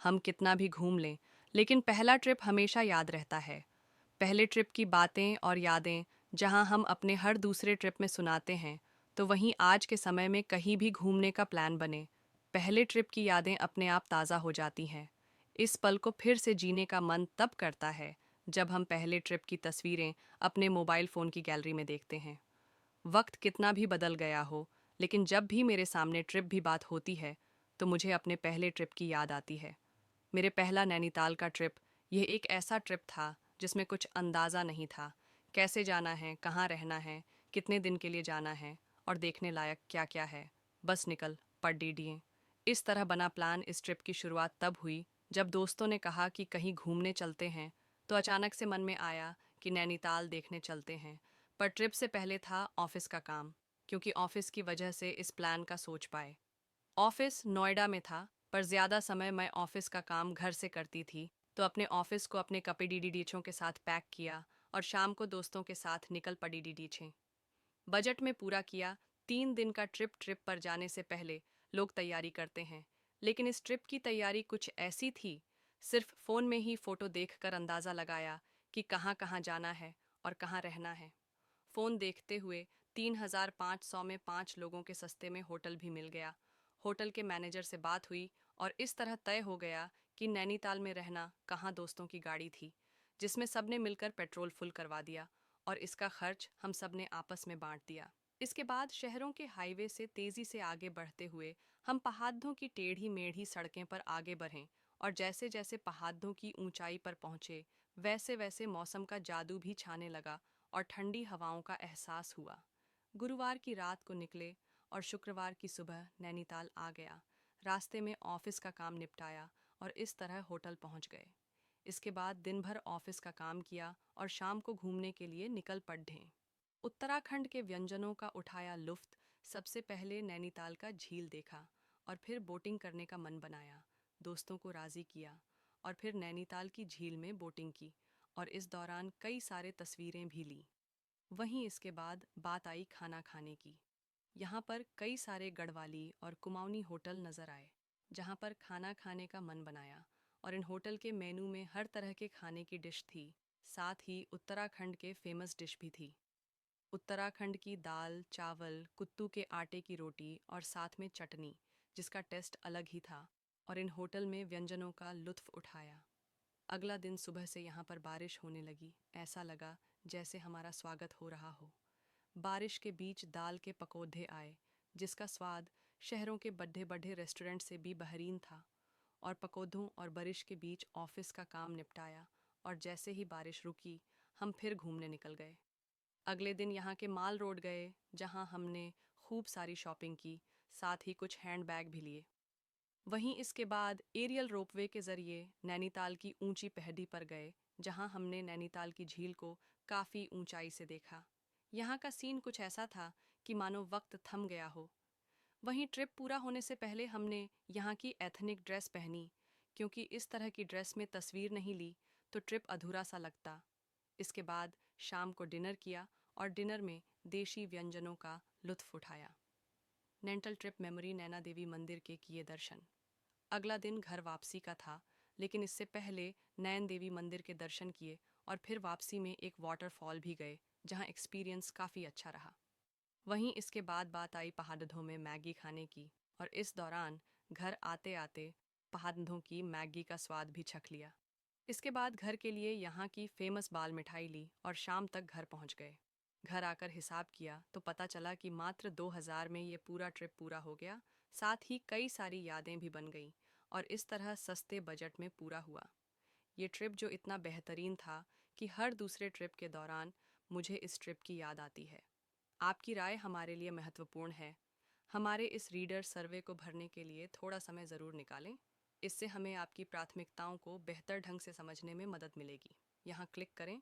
हम कितना भी घूम लें, लेकिन पहला ट्रिप हमेशा याद रहता है। पहले ट्रिप की बातें और यादें जहां हम अपने हर दूसरे ट्रिप में सुनाते हैं, तो वहीं आज के समय में कहीं भी घूमने का प्लान बने, पहले ट्रिप की यादें अपने आप ताज़ा हो जाती हैं। इस पल को फिर से जीने का मन तब करता है जब हम पहले ट्रिप की तस्वीरें अपने मोबाइल फ़ोन की गैलरी में देखते हैं। वक्त कितना भी बदल गया हो, लेकिन जब भी मेरे सामने ट्रिप भी बात होती है, तो मुझे अपने पहले ट्रिप की याद आती है। मेरे पहला नैनीताल का ट्रिप, यह एक ऐसा ट्रिप था जिसमें कुछ अंदाज़ा नहीं था। कैसे जाना है, कहाँ रहना है, कितने दिन के लिए जाना है और देखने लायक क्या क्या है। बस निकल पड़ डीडिए। इस तरह बना प्लान। इस ट्रिप की शुरुआत तब हुई जब दोस्तों ने कहा कि कहीं घूमने चलते हैं, तो अचानक से मन में आया कि नैनीताल देखने चलते हैं। पर ट्रिप से पहले था ऑफिस का काम, क्योंकि ऑफिस की वजह से इस प्लान का सोच पाए। ऑफिस नोएडा में था, पर ज़्यादा समय मैं ऑफिस का काम घर से करती थी, तो अपने ऑफिस को अपने कपड़ीडीडीचों के साथ पैक किया और शाम को दोस्तों के साथ निकल पड़ी डीडीछे। बजट में पूरा किया। 3 दिन का ट्रिप पर जाने से पहले लोग तैयारी करते हैं, लेकिन इस ट्रिप की तैयारी कुछ ऐसी थी, सिर्फ फ़ोन में ही फ़ोटो देखकर अंदाज़ा लगाया कि कहाँ कहाँ जाना है और कहाँ रहना है। फ़ोन देखते हुए 3,500 में 5 लोगों के सस्ते में होटल भी मिल गया। होटल के मैनेजर से बात हुई और इस तरह तय हो गया कि नैनीताल में रहना कहाँ। दोस्तों की गाड़ी थी, जिसमें सबने मिलकर पेट्रोल फुल करवा दिया और इसका खर्च हम सब ने आपस में बांट दिया। इसके बाद शहरों के हाईवे से तेजी से आगे बढ़ते हुए हम पहाड़ों की टेढ़ी मेढ़ी सड़कें पर आगे बढ़े, और जैसे जैसे पहाड़ों की ऊंचाई पर पहुंचे, वैसे वैसे मौसम का जादू भी छाने लगा और ठंडी हवाओं का एहसास हुआ। गुरुवार की रात को निकले और शुक्रवार की सुबह नैनीताल आ गया। रास्ते में ऑफिस का काम निपटाया और इस तरह होटल पहुंच गए। इसके बाद दिन भर ऑफिस का काम किया और शाम को घूमने के लिए निकल पड़े। उत्तराखंड के व्यंजनों का उठाया लुफ्त। सबसे पहले नैनीताल का झील देखा और फिर बोटिंग करने का मन बनाया। दोस्तों को राज़ी किया और फिर नैनीताल की झील में बोटिंग की और इस दौरान कई सारे तस्वीरें भी ली। वहीं इसके बाद बात आई खाना खाने की। यहाँ पर कई सारे गढ़वाली और कुमाऊनी होटल नज़र आए, जहाँ पर खाना खाने का मन बनाया, और इन होटल के मेनू में हर तरह के खाने की डिश थी। साथ ही उत्तराखंड के फेमस डिश भी थी। उत्तराखंड की दाल चावल, कुत्तू के आटे की रोटी और साथ में चटनी, जिसका टेस्ट अलग ही था, और इन होटल में व्यंजनों का लुत्फ उठाया। अगला दिन सुबह से यहाँ पर बारिश होने लगी। ऐसा लगा जैसे हमारा स्वागत हो रहा हो। बारिश के बीच दाल के पकौड़े आए, जिसका स्वाद शहरों के बड़े बड़े रेस्टोरेंट से भी बेहतरीन था। और पकौड़ों और बारिश के बीच ऑफिस का काम निपटाया, और जैसे ही बारिश रुकी, हम फिर घूमने निकल गए। अगले दिन यहाँ के माल रोड गए, जहाँ हमने खूब सारी शॉपिंग की, साथ ही कुछ हैंड बैग भी लिए। वहीं इसके बाद एरियल रोपवे के ज़रिए नैनीताल की ऊंची पहाड़ी पर गए, जहां हमने नैनीताल की झील को काफ़ी ऊंचाई से देखा। यहाँ का सीन कुछ ऐसा था कि मानो वक्त थम गया हो। वहीं ट्रिप पूरा होने से पहले हमने यहाँ की एथनिक ड्रेस पहनी, क्योंकि इस तरह की ड्रेस में तस्वीर नहीं ली तो ट्रिप अधूरा सा लगता। इसके बाद शाम को डिनर किया और डिनर में देशी व्यंजनों का लुत्फ उठाया। Nainital trip memory. नैना देवी मंदिर के किए दर्शन। अगला दिन घर वापसी का था, लेकिन इससे पहले नैन देवी मंदिर के दर्शन किए और फिर वापसी में एक वाटरफॉल भी गए, जहां एक्सपीरियंस काफ़ी अच्छा रहा। वहीं इसके बाद बात आई पहाड़ों में मैगी खाने की, और इस दौरान घर आते आते पहाड़ों की मैगी का स्वाद भी चख लिया। इसके बाद घर के लिए यहाँ की फेमस बाल मिठाई ली और शाम तक घर पहुँच गए। घर आकर हिसाब किया तो पता चला कि मात्र 2,000 में ये पूरा ट्रिप पूरा हो गया। साथ ही कई सारी यादें भी बन गईं और इस तरह सस्ते बजट में पूरा हुआ। ये ट्रिप जो इतना बेहतरीन था कि हर दूसरे ट्रिप के दौरान मुझे इस ट्रिप की याद आती है। आपकी राय हमारे लिए महत्वपूर्ण है। हमारे इस रीडर सर्वे को भरने के लिए थोड़ा समय ज़रूर निकालें। इससे हमें आपकी प्राथमिकताओं को बेहतर ढंग से समझने में मदद मिलेगी। यहाँ क्लिक करें